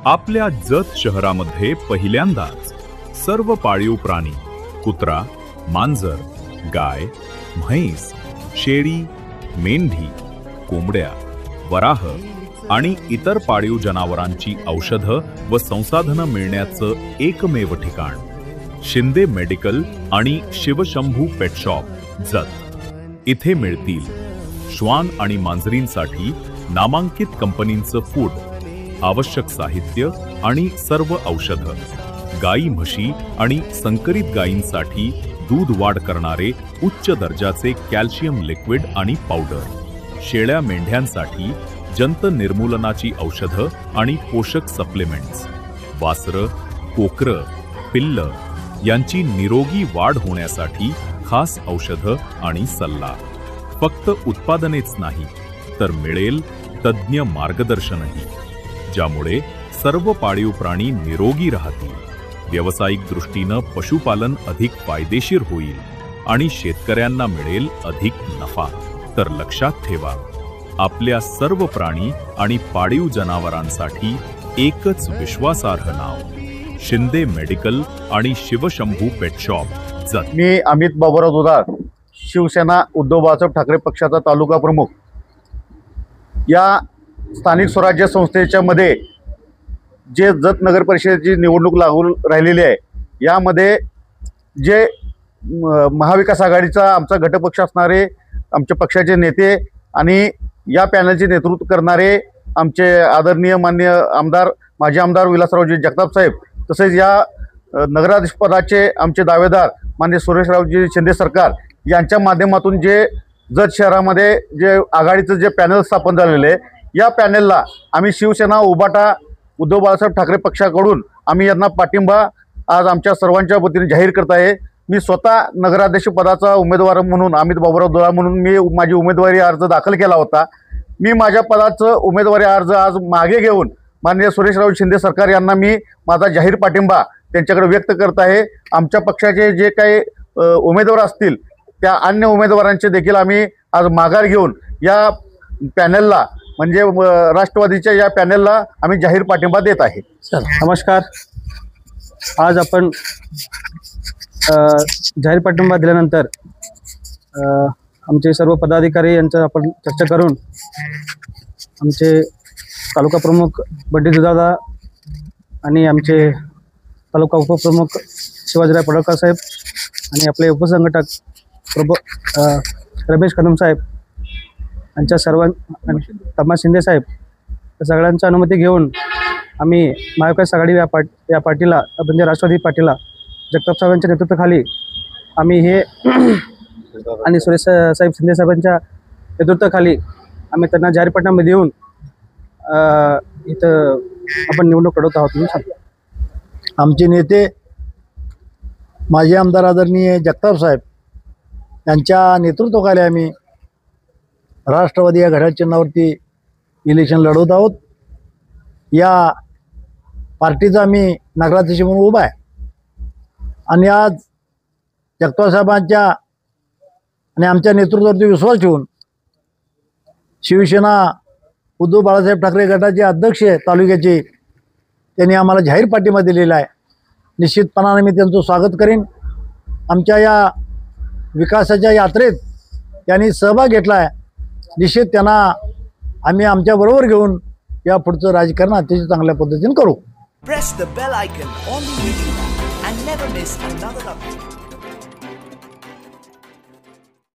आपल्या जत शहरामध्ये पहिल्यांदाच सर्व पाळीव प्राणी कुत्रा, मांजर, गाय, म्हैस, शेळी, मेंढी, कोंबड्या, वराह आणि इतर पाळीव जनावरांची औषधं व संसाधनं मिळण्याचं एकमेव ठिकाण शिंदे मेडिकल आणि शिवशंभू पेट शॉप जत। इथे मिळतील श्वान आणि मांजरींसाठी नामांकित कंपनींचं फूड, आवश्यक साहित्य आणि सर्व औषधं, गाई म्हशी आणि संकरित गायींसाठी दूध वाढ करणारे उच्च दर्जाचे कॅल्शियम लिक्विड आणि पावडर, शेळ्या मेंढ्यांसाठी जंत निर्मूलनाची औषधं आणि पोषक सप्लिमेंट्स, वासरं, कोकरं, पिल्लं यांची निरोगी वाढ होण्यासाठी खास औषधं आणि सल्ला। फक्त उत्पादनेच नाही तर मिळेल तज्ञ मार्गदर्शनही, ज्यामुळे सर्व पाळीव प्राणी निरोगी राहतील, व्यावसायिक दृष्टीनं पशुपालन अधिक फायदेशीर होईल आणि शेतकऱ्यांना मिळेल अधिक नफा। तर लक्षात ठेवा, आपल्या सर्व प्राणी आणि पाळीव जनावरांसाठी एकच विश्वासार्ह नाव, शिंदे मेडिकल आणि शिवशंभू पेट शॉप जत। मी अमित बाबूराव दुधाळ, शिवसेना उद्धव बाळासाहेब ठाकरे पक्षाचा तालुका प्रमुख। या स्थानिक स्वराज्य संस्थेच्या मध्ये जे जत नगर परिषदेची निवडणूक लागू राहिलेली आहे, यामध्ये जे महाविकास आघाडीचा आमचा घटकपक्ष असणारे आमचे पक्षाचे नेते आणि या पॅनलचे नेतृत्व करणारे आमचे आदरणीय माननीय आमदार माजी आमदार विलासरावजी जगताप साहेब, तसेच या नगराध्यक्षपदाचे आमचे दावेदार माननीय सुरेशरावजी शिंदे सरकार यांच्या माध्यमातून जे जत शहरामध्ये जे आघाडीचं जे पॅनल स्थापन झालेलं आहे, या पॅनलला आम्ही शिवसेना उभाटा उद्धव बाळासाहेब ठाकरे पक्षाकडून आम्ही यांना पाठिंबा आज आमच्या सर्वांच्या वतीने जाहीर करत आहे। मी स्वतः नगराध्यक्ष पदाचा उमेदवार म्हणून अमित बाबूराव दुधाळ म्हणून मी माझी उमेदवारी अर्ज दाखल केला होता। मी माझ्या पदाचं उमेदवारी अर्ज आज मागे घेऊन माननीय सुरेशराव शिंदे सरकार यांना मी माझा जाहीर पाठिंबा त्यांच्याकडे व्यक्त करत आहे। आमच्या पक्षाचे जे काही उमेदवार असतील त्या अन्य उमेदवारांचे देखील आम्ही आज माघार घेऊन या पॅनलला म्हणजे राष्ट्रवादीच्या या पॅनलला आम्ही जाहीर पाठिंबा देत आहे। नमस्कार, आज आपण जाहीर पाठिंबा दिल्यानंतर आमचे सर्व पदाधिकारी यांचं आपण चर्चा करून आमचे तालुका प्रमुख बंडी दुधादा आणि आमचे तालुका उपप्रमुख शिवाजीराव पडळकर साहेब आणि आपले उपसंघटक रमेश कदम साहेब यांच्या तम्मा शिंदे साहेब या सगळ्यांची अनुमती घेऊन आम्ही महाविकास आघाडी या पार्टीला म्हणजे राष्ट्रवादी पार्टीला जगताप साहेबांच्या नेतृत्वाखाली आम्ही हे आणि सुरेश साहेब शिंदे साहेबांच्या नेतृत्वाखाली आम्ही त्यांना जाहीर पाठिंबा देऊन इथं आपण निवडणूक लढवत आहोत म्हणून सांगतो। आमचे नेते माजी आमदार आदरणीय जगताप साहेब यांच्या नेतृत्वाखाली आम्ही राष्ट्रवादी या घड्याळ चिन्हावरती इलेक्शन लढवत आहोत। या पार्टीचा आम्ही नगराध्यक्ष म्हणून उभा आहे आणि आज जगताप साहेबांच्या आणि आमच्या नेतृत्वावरती विश्वास ठेवून शिवसेना उद्धव बाळासाहेब ठाकरे गटाचे अध्यक्ष तालुक्याचे त्यांनी आम्हाला जाहीर पाठिंबा दिलेला आहे। निश्चितपणाने मी त्यांचं स्वागत करेन। आमच्या या विकासाच्या यात्रेत त्यांनी सहभाग घेतला आहे, निश्चित त्यांना आम्ही आमच्याबरोबर घेऊन या पुढचं राजकारण अतिशय चांगल्या पद्धतीने करू। Press the bell icon on the video and never miss another update.